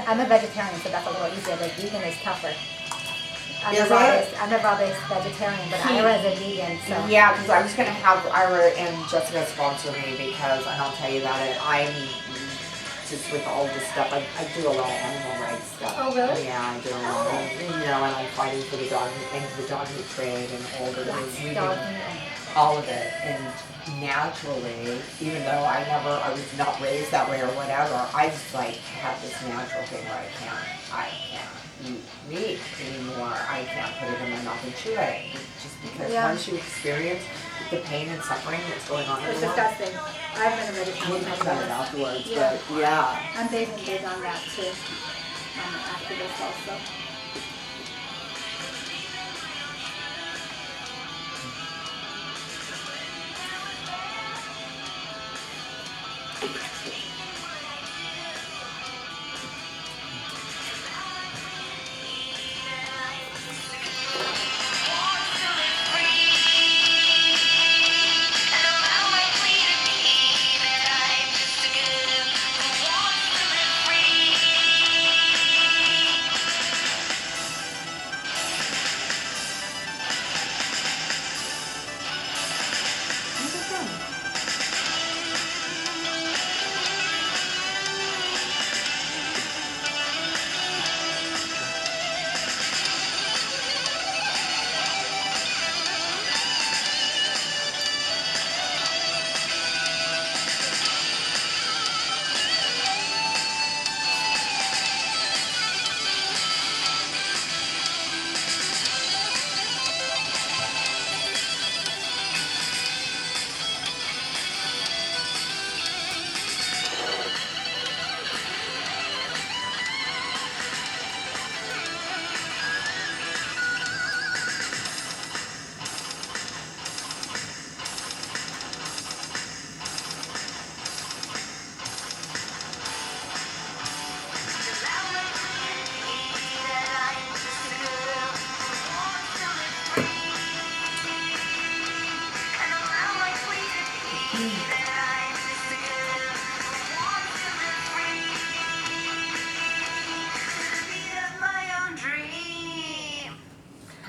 I'm a vegetarian, so that's a little easier, but vegan is tougher. I'm Is a raw-based vegetarian, but Ira is a vegan, so. Yeah, because I was going to have Ira and Jessica sponsor me because, and I'll tell you about it, I'm just with all this stuff, I do a lot of animal rights stuff. Oh, really? Yeah, I do a lot. And I'm fighting for the dog meat trade and all the all of it. And naturally, even though I was not raised that way or whatever, I just like have this natural thing where I can't eat meat anymore. I can't put it in my mouth and chew it. Just because once you experience the pain and suffering that's going on in It's the world. disgusting. I've been a vegetarian. We'll talk about it afterwards, Yeah. but yeah. I'm big on that too. After this also.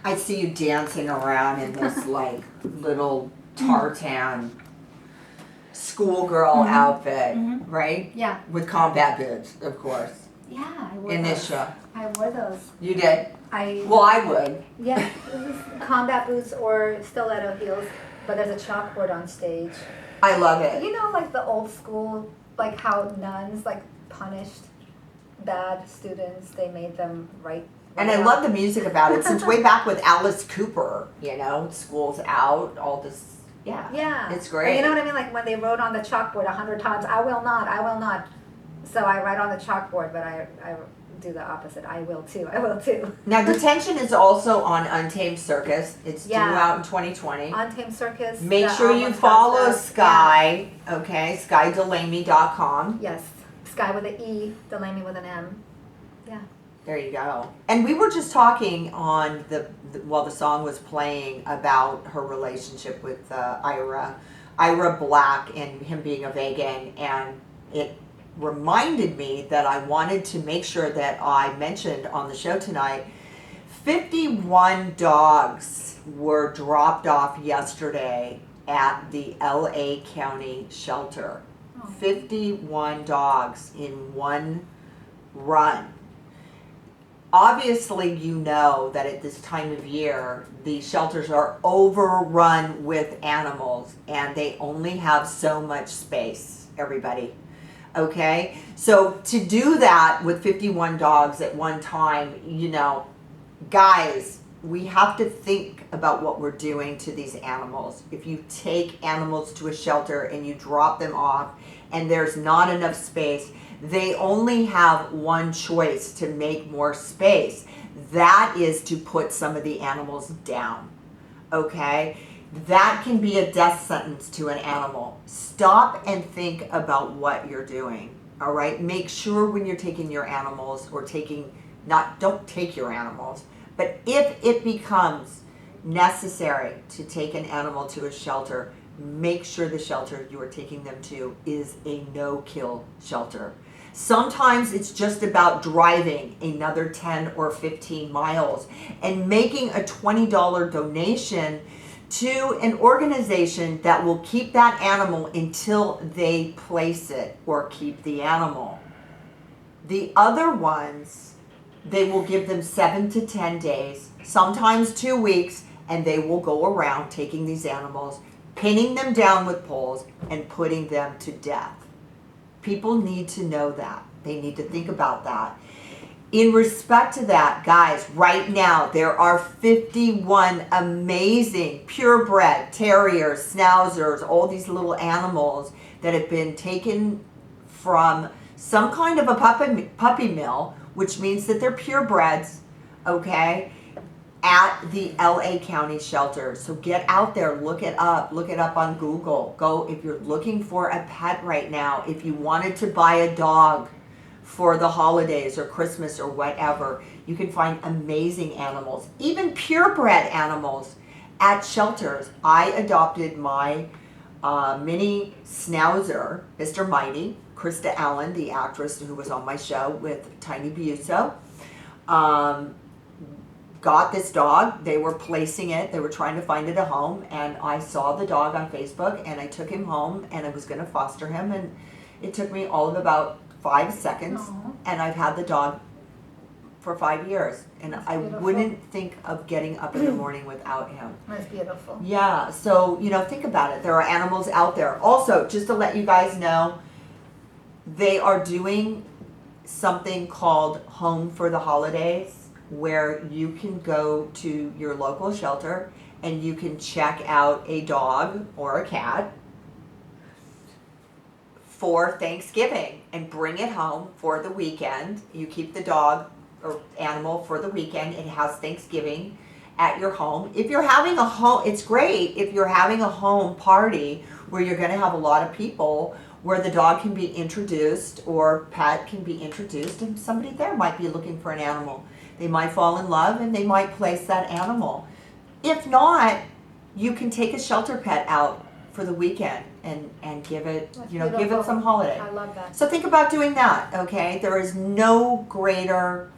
I see you dancing around in this like little tartan schoolgirl outfit, right? Yeah. With combat boots, of course. Yeah, I wore In those. this show. I wore those. You did? I Well, I would. Yeah, combat boots or stiletto heels, but there's a chalkboard on stage. I love it. You know, like the old school, like how nuns like punished bad students, they made them write. And I love the music about it since way back with Alice Cooper, you know, School's Out, all this, Yeah. It's great. You know what I mean? Like when they wrote on the chalkboard 100 times, I will not, I will not. So I write on the chalkboard, but I do the opposite. I will too. I will too. Now, Detention is also on Untamed Circus. It's due Yeah. out in 2020. Untamed Circus. Make the sure you album follow stuff. Skye, okay, SkyeDelamey.com. Yes. Skye with an E, Delamey with an M. Yeah. There you go. And we were just talking on while the song was playing about her relationship with Ira Black and him being a vegan, and it reminded me that I wanted to make sure that I mentioned on the show tonight 51 dogs were dropped off yesterday at the LA County shelter. 51 dogs in one run. Obviously, you know that at this time of year, these shelters are overrun with animals and they only have so much space, everybody. Okay? So to do that with 51 dogs at one time, you know, guys, we have to think about what we're doing to these animals. If you take animals to a shelter and you drop them off and there's not enough space, they only have one choice to make more space. That is to put some of the animals down. Okay? That can be a death sentence to an animal. Stop and think about what you're doing. All right? Make sure when you're taking your animals or don't take your animals, but if it becomes necessary to take an animal to a shelter, make sure the shelter you are taking them to is a no-kill shelter. Sometimes it's just about driving another 10 or 15 miles and making a $20 donation to an organization that will keep that animal until they place it or keep the animal. The other ones, they will give them 7 to 10 days, sometimes 2 weeks, and they will go around taking these animals, pinning them down with poles, and putting them to death. People need to know that. They need to think about that. In respect to that, guys, right now there are 51 amazing purebred terriers, schnauzers, all these little animals that have been taken from some kind of a puppy mill, which means that they're purebreds, okay, at the LA County shelter. So get out there, look it up on Google. Go, if you're looking for a pet right now, if you wanted to buy a dog for the holidays or Christmas or whatever, you can find amazing animals, even purebred animals at shelters. I adopted my mini schnauzer, Mr. Mighty, Krista Allen, the actress who was on my show with Tiny Busso. Got this dog. They were placing it. They were trying to find it a home, and I saw the dog on Facebook, and I took him home, and I was going to foster him, and it took me all of about 5 seconds, and I've had the dog for 5 years, and I wouldn't think of getting up in the morning without him. That's beautiful. Yeah, so, you know, think about it. There are animals out there. Also, just to let you guys know, they are doing something called Home for the Holidays, where you can go to your local shelter and you can check out a dog or a cat for Thanksgiving and bring it home for the weekend. You keep the dog or animal for the weekend. It has Thanksgiving at your home. If you're having a home, it's great if you're having a home party where you're going to have a lot of people, where the dog can be introduced or pet can be introduced, and somebody there might be looking for an animal. They might fall in love and they might place that animal. If not, you can take a shelter pet out for the weekend and give it, That's give beautiful. it some holiday. I love that. So think about doing that, okay? There is no greater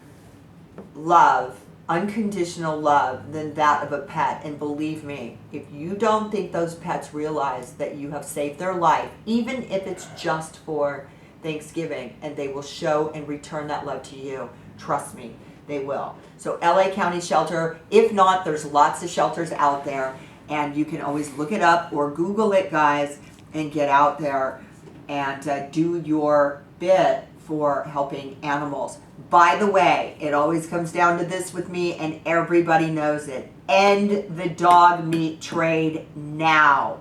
love, unconditional love, than that of a pet. And believe me, if you don't think those pets realize that you have saved their life, even if it's just for Thanksgiving, and they will show and return that love to you, trust me, they will. So LA County Shelter, if not, there's lots of shelters out there, and you can always look it up or Google it, guys, and get out there and do your bit for helping animals. By the way, it always comes down to this with me, and everybody knows it. End the dog meat trade now.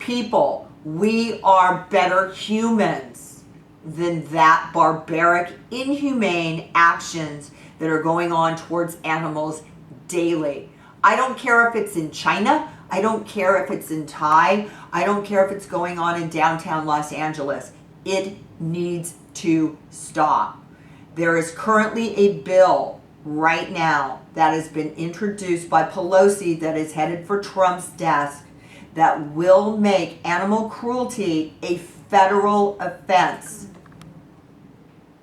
People, we are better humans than that barbaric, inhumane actions that are going on towards animals daily. I don't care if it's in China. I don't care if it's in Thai. I don't care if it's going on in downtown Los Angeles. It needs to stop. There is currently a bill right now that has been introduced by Pelosi that is headed for Trump's desk that will make animal cruelty a federal offense.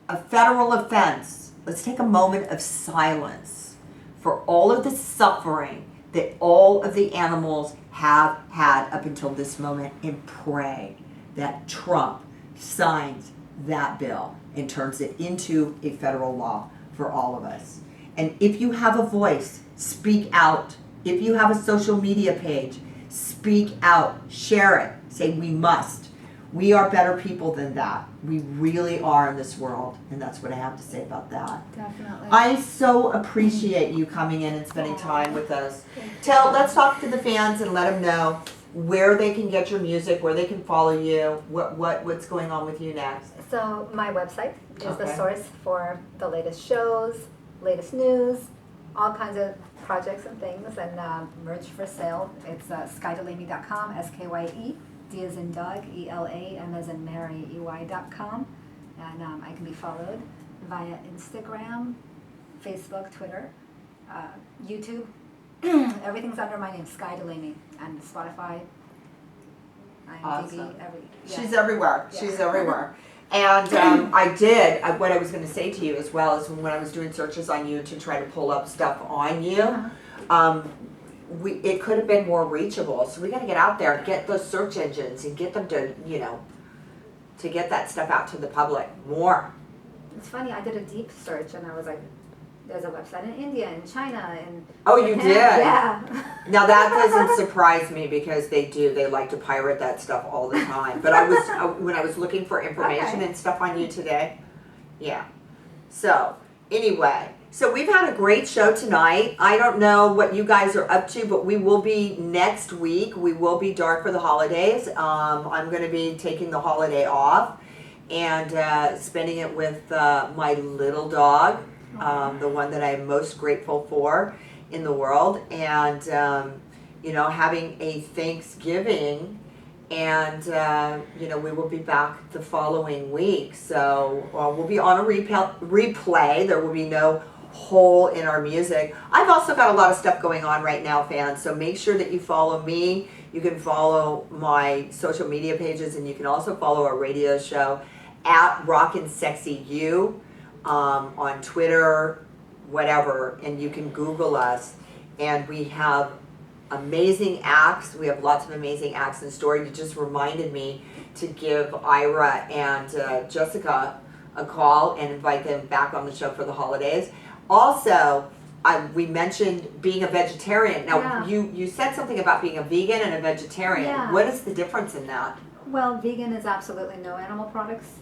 A federal offense. Let's take a moment of silence for all of the suffering that all of the animals have had up until this moment, and pray that Trump signs that bill and turns it into a federal law for all of us. And if you have a voice, speak out. If you have a social media page, speak out, share it, say we must. We are better people than that. We really are in this world, and that's what I have to say about that. Definitely. I so appreciate you coming in and spending time with us. Let's talk to the fans and let them know where they can get your music, where they can follow you, what's going on with you next. So my website is the Okay. source for the latest shows, latest news, all kinds of projects and things, and merch for sale. It's skyedelamey.com, SKYE. D as in Doug, ELA, M as in Mary, EY.com. And I can be followed via Instagram, Facebook, Twitter, YouTube. Everything's under my name, Skye Delamey, and Spotify, IMDb, Awesome. yeah. She's everywhere. Yeah. She's everywhere. And what I was going to say to you as well is when I was doing searches on you to try to pull up stuff on you, it could have been more reachable. So we got to get out there, get those search engines and get them to, to get that stuff out to the public more. It's funny, I did a deep search and I was like, there's a website in India and China and Oh, you Japan. did? Yeah. Now that doesn't surprise me because they like to pirate that stuff all the time. But when I was looking for information and stuff on you today, yeah. So anyway, so we've had a great show tonight. I don't know what you guys are up to, but we will be next week. We will be dark for the holidays. I'm going to be taking the holiday off and spending it with my little dog. The one that I'm most grateful for in the world, and having a Thanksgiving, and we will be back the following week. So we'll be on a replay. There will be no hole in our music. I've also got a lot of stuff going on right now, fans. So make sure that you follow me. You can follow my social media pages, and you can also follow our radio show at Rockin' Sexy You. On Twitter, whatever, and you can Google us. And we have amazing acts. We have lots of amazing acts in store. You just reminded me to give Ira and Jessica a call and invite them back on the show for the holidays. Also, we mentioned being a vegetarian. Now, you said something about being a vegan and a vegetarian. Yeah. What is the difference in that? Well, vegan is absolutely no animal products,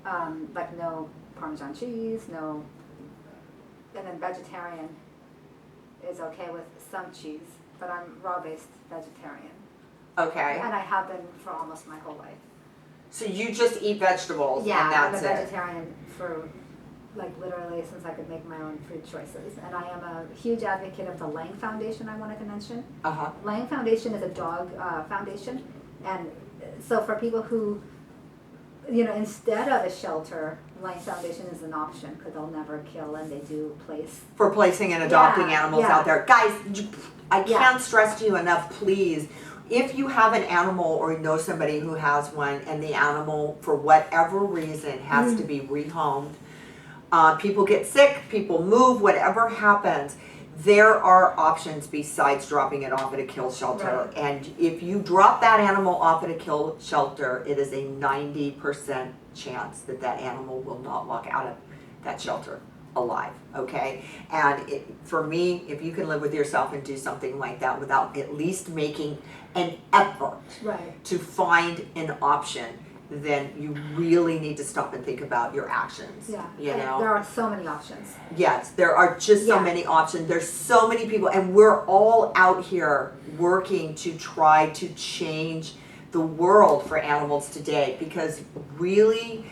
like no Parmesan cheese, no, and then vegetarian is okay with some cheese, but I'm raw-based vegetarian. Okay. And I have been for almost my whole life. So you just eat vegetables and I'm that's a it? vegetarian for literally since I could make my own food choices. And I am a huge advocate of the Lang Foundation I wanted to mention. Uh-huh. Lang Foundation is a dog foundation, and so for people who, instead of a shelter, Lang Foundation is an option because they'll never kill, and they do place. For placing and adopting animals out there. Guys, I can't stress to you enough, please. If you have an animal or know somebody who has one and the animal, for whatever reason, has to be rehomed, people get sick, people move, whatever happens, there are options besides dropping it off at a kill shelter. Right. And if you drop that animal off at a kill shelter, it is a 90% chance that that animal will not walk out of that shelter alive, okay? And for me, if you can live with yourself and do something like that without at least making an effort to find an option, then you really need to stop and think about your actions. Yeah, you and know? there are so many options. Yes, there are just so many options. There's so many people, and we're all out here working to try to change the world for animals today, because really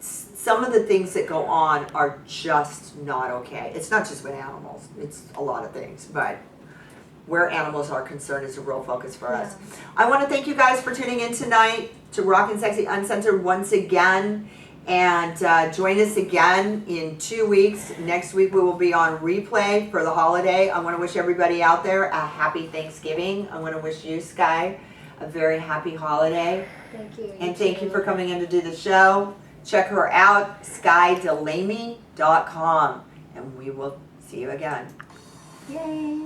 some of the things that go on are just not okay. It's not just with animals, it's a lot of things, but where animals are concerned is a real focus for us. I want to thank you guys for tuning in tonight to Rockin' Sexy Uncensored once again, and join us again in 2 weeks. Next week we will be on replay for the holiday. I want to wish everybody out there a happy Thanksgiving. I want to wish you, Skye, a very happy holiday. Thank you. And thank you for coming in to do the show. Check her out, skyedelamey.com, and we will see you again. Yay.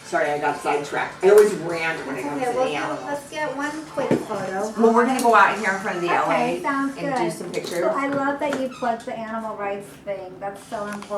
Sorry, I got sidetracked. I always rant when it comes to the animals. Let's get one quick photo. Well, we're going to go out here in front of the Okay, LA sounds and good. do some pictures. So I love that you plugged the animal rights thing. That's so important.